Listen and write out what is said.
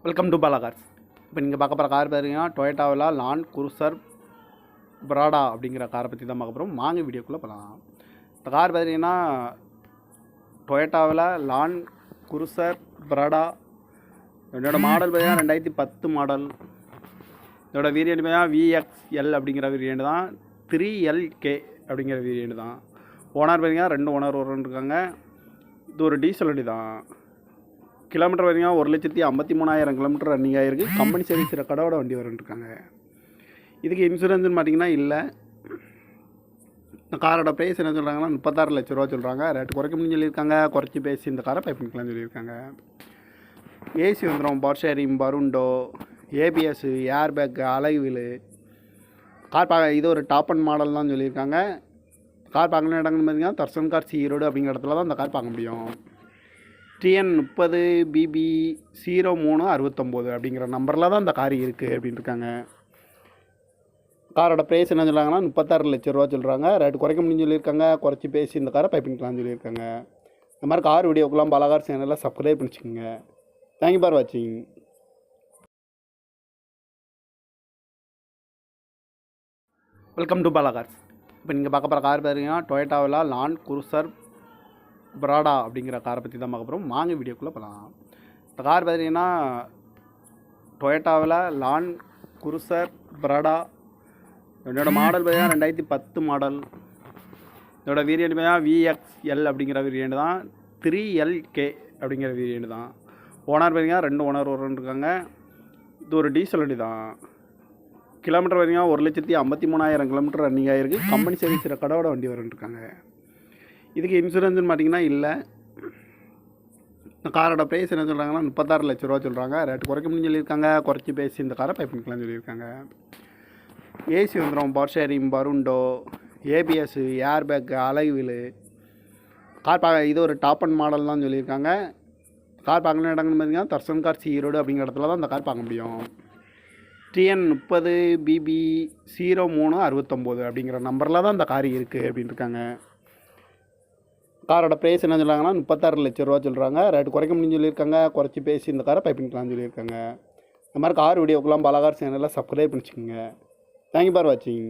Welcome to Bala cars. இப்போ நீங்கள் பார்க்க போகிற கார் பார்த்தீங்கன்னா டொயோட்டாவில் லாண்ட் குரூசர் பிராடா அப்படிங்கிற காரை பற்றி தான் பார்க்க போகிறோம். வாங்க வீடியோக்குள்ளே போகலாம். இந்த கார் பார்த்தீங்கன்னா டொயோட்டாவில் லாண்ட் குரூசர் பிராடா. என்னோட மாடல் பார்த்தீங்கன்னா 2010 மாடல். இதோட வேரியண்ட் பார்த்தீங்கன்னா VXL அப்படிங்கிற வேரியண்ட் தான். 3LK அப்படிங்கிற வேரியண்ட் தான். ஓனர் பார்த்தீங்கன்னா 2 ஓனர் இருக்காங்க. இது ஒரு டீசல் வண்டி தான். கிலோமீட்டர் பார்த்தீங்கன்னா 1,53,000 கிலோமீட்டர் ரன்னிங் ஆகிருக்கு. கம்பெனி சர்வீஸ் ரெக்கார்டோட வண்டி வந்துருக்காங்க. இதுக்கு இன்சூரன்ஸ்னு பார்த்தீங்கன்னா இல்லை. இந்த காரோட ப்ரைஸ் என்ன சொல்கிறாங்கன்னா 36 லட்ச ரூபா சொல்கிறாங்க. ரேட்டு குறைக்க முடியும்னு சொல்லியிருக்காங்க. குறைச்சி பேசி இந்த காரை பை பண்ணிக்கலாம்னு சொல்லியிருக்காங்க. ஏசி வந்துடும், பவர் ஷேரிங், பருண்டோ, ABS, air bag, alloy wheel. Car இது ஒரு டாப் அண்ட் மாடல் தான் சொல்லியிருக்காங்க. கார் பார்க்கணும் இடங்கள்னு பார்த்தீங்கன்னா தர்சன் கார்ஸ் ஈரோடு அப்படிங்கிற இடத்துல தான் இந்த கார் பார்க்க முடியும். TN 30BB 0369 அப்படிங்கிற நம்பரில் தான் இந்த கார் இருக்குது அப்படின்னு இருக்காங்க. காரோட ப்ரைஸ் என்ன சொல்கிறாங்கன்னா 36 லட்ச ரூபா சொல்கிறாங்க. ரேட்டு குறைக்க முடியும்னு சொல்லியிருக்காங்க. குறைச்சி பேசி இந்த காரை பை பண்ணிக்கலாம்னு சொல்லியிருக்காங்க. இந்த மாதிரி கார் வீடியோக்கெல்லாம் பாலாகார் சேனலில் சப்ஸ்கிரைப் பண்ணிச்சுக்கோங்க. தேங்க்யூ ஃபார் வாட்சிங். Welcome to Bala Cars. இப்போ நீங்கள் பார்க்க போகிற கார் பார்த்தீங்கன்னா டொயோட்டாவில் லாண்ட் குரூசர் பிராடா அப்படிங்கிற காரை பற்றி தான் பார்க்க போகிறோம். வாங்க வீடியோக்குள்ளே போகலாம். இந்த கார் பார்த்தீங்கன்னா டொயோட்டாவில் லாண்ட் குரூசர் பிராடா. என்னோட மாடல் பார்த்தீங்கன்னா 2010 மாடல். இதோட வேரியண்ட் பார்த்தீங்கன்னா VXL அப்படிங்கிற வேரியண்ட் தான். 3LK அப்படிங்கிற வேரியண்ட் தான். ஓனர் பார்த்தீங்கன்னா 2 ஓனர் இருக்காங்க. இது ஒரு டீசல் வண்டி தான். கிலோமீட்டர் பார்த்தீங்கன்னா 1,53,000 கிலோமீட்டர் ரன்னிங் ஆகிருக்கு. கம்பெனி சர்வீஸ் ரெக்கார்டோட வண்டி வந்துருக்காங்க. இதுக்கு இன்சூரன்ஸ்னு பார்த்தீங்கன்னா இல்லை. இந்த காரோட ப்ரைஸ் என்ன சொல்கிறாங்கன்னா 36 லட்ச ரூபா சொல்கிறாங்க. ரேட்டு குறைக்க முடியும்னு சொல்லியிருக்காங்க. குறைச்சி பேசி இந்த காரை பை பண்ணிக்கலாம்னு சொல்லியிருக்காங்க. ஏசி வந்துடும், பவர் ஷேரிங், பருண்டோ, ABS, air bag, alloy wheel. இது ஒரு டாப் அண்ட் மாடல் தான் சொல்லியிருக்காங்க. கார் பார்க்கணும் இடங்கள்னு பார்த்தீங்கன்னா தர்சன் கார்ஸ் ஈரோடு அப்படிங்கிற இடத்துல தான் இந்த கார் பார்க்க முடியும். TN 30BB 0369 அப்படிங்கிற நம்பரில் தான் இந்த கார் இருக்குது அப்படின்னு இருக்காங்க. காரோட ப்ரைஸ் என்ன சொல்கிறாங்கன்னா 36 லட்ச ரூபா சொல்கிறாங்க. ரேட்டு குறைக்க முடியும்னு சொல்லியிருக்காங்க. குறைச்சி பேசி இந்த காரை பை பண்ணிக்கலாம்னு சொல்லியிருக்காங்க. இந்த மாதிரி கார் வீடியோக்கெல்லாம் பாலாகார் சேனலில் சப்ஸ்கிரைப் பண்ணிச்சுக்கோங்க. தேங்க்யூ ஃபார் வாட்சிங்.